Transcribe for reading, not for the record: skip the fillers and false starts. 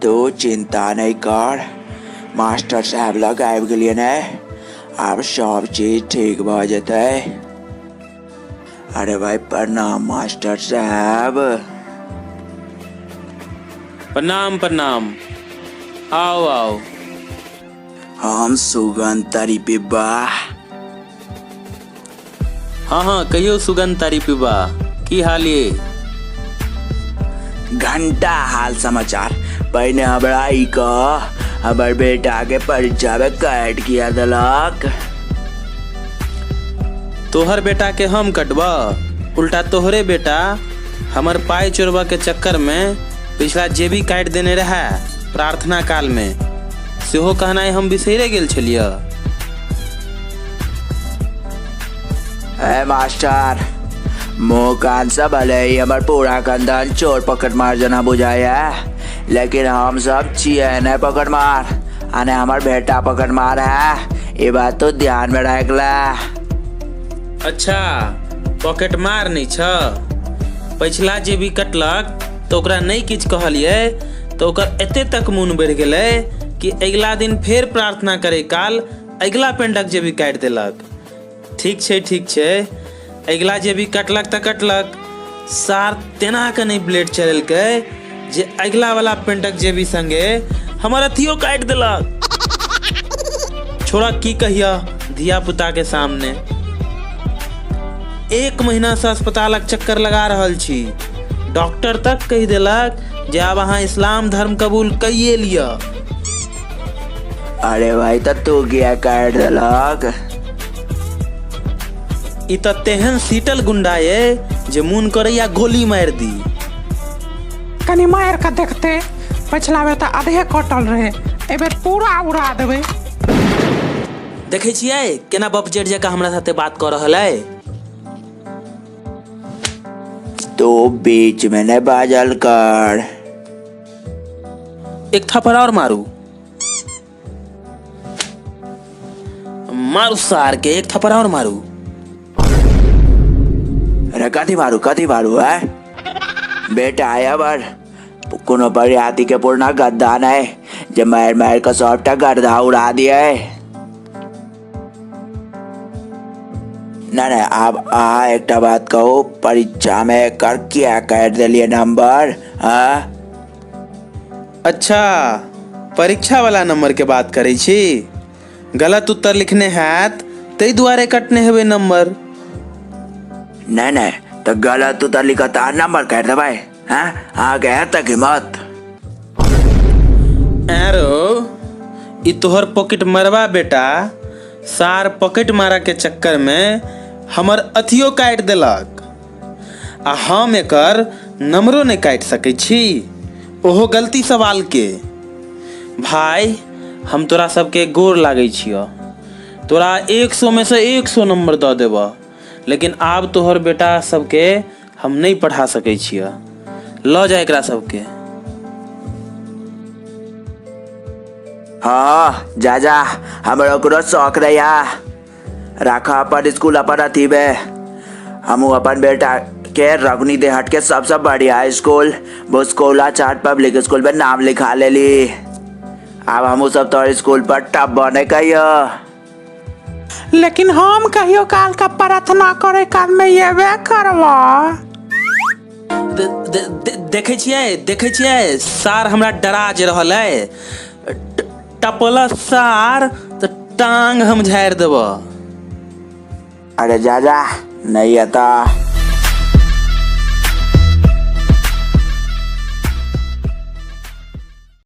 तो चिंता नहीं कर, मास्टर साहब लग आबि गेलियै ने, आब सब चीज ठीक भ जेतै। अरे भाई प्रणाम मास्टर साहब। प्रणाम प्रणाम, आओ आओ। हम सुगंध तारी पिब्बा। हाँ कहियो सुगंध तारी पिब्बा, की हाल ये? घंटा हाल समाचार। पहले हमरा ई कह, हमर बेटा के परीक्षा में कैट किया देलक। तोहर बेटा के हम कटबा, उल्टा तोहरे बेटा हमर पाई चोरबा के चक्कर में पिछला जेबी काट देने रहा प्रार्थना काल में, सेहो कहनाइ हम बिसरे गेल छलियै। मास्टर मुँह कान से भले ही हमार पूरा खानदान चोर पकड़ मार जना बुझाया, लेकिन हम सब छिए न पकड़ मार, आने हमार बेटा पकड़ मार है, ये बात तो ध्यान में रख ला। अच्छा पॉकेट मार नहीं छ, पिछला जे भी कटलक तो ओकरा नहीं किछ कहलिए तो ओकर एते तक मुन बढ़ गेलै कि अगला दिन फिर प्रार्थना करे काल अगला पेंडक जे भी काट देलक। ठीक छै, अगला जे भी कटलक त कटलक, सार तेना के नहीं ब्लेड चलेलकै जे अगला वाला पेंडक जे भी संगे हमर अथियो काट देलक। छोड़ा की कहिया धिया पुता के सामने। 1 महीना से अस्पतालक चक्कर लगा रहल छी, डॉक्टर तक कह देलक जे अब अहाँ इस्लाम धर्म कबूल कइये लिया। अरे भाई तू क्या काट देलक? इ त तेहन सीटल गुंडा ये जे मुन करैया गोली मार दी। कनी मार के देखते, पिछला बेर त आधे कटल रहे, ए बेर पूरा उड़ा देबे। देखे छियै केना बपजेट जका हमरा साथे बात कर रहल है। तो बीच में न बाजल कर। एक थप्पड़ और मारू सार के, एक थप्पड़ और मारू। अरे कथी मारू है? बेटा आया बार कोनो बरियाती के पूर्ण गद्दा नहीं, जब मार का सबटा गर्दा उड़ा दिया है। नहीं अब एक बात कहो, परीक्षा में कर क्या कर दिलिए नंबर? हाँ अच्छा परीक्षा वाला नंबर के बात करे छी, गलत उत्तर लिखने हैत तै दुआरे कटने हेबे नंबर। नहीं तो गलत उत्तर लिखता नंबर काट दे भाई। हाँ आगे तक हिम्मत। एरो इ तोहर पॉकेट मरवा बेटा सार पॉकेट मारा के चक्कर में हमर अथियो काट देलक, आ हम एकर नंबरो नहीं काट सकै छी, ओहो गलती सवाल के। भाई हम तोरा सबके गोर लागै छियो, तोरा 100 में से 100 नंबर दऽ देबऽ, लेकिन आब तोहर बेटा सबके हम नहीं पढ़ा सकै छियै। ल जा एकरा सबके। हाँ जा हमरो कोनो शौक रहा, रखा अपन स्कूल अपन अथी में। हम अपन बेटा के रगनी देहात के सबसे बढ़िया स्कूल भुसकोला चाट पब्लिक स्कूल में नाम लिखा ले ली। अब हम सब तो स्कूल पर टब बने कहियो। लेकिन हम कहियो काल का प्रार्थना करे काल में ये वे करवा। देखे छियै सार हमरा डरा जे रहल है, टपला सार तो टांग हम झाड़ देबो। अरे जा नहीं आता।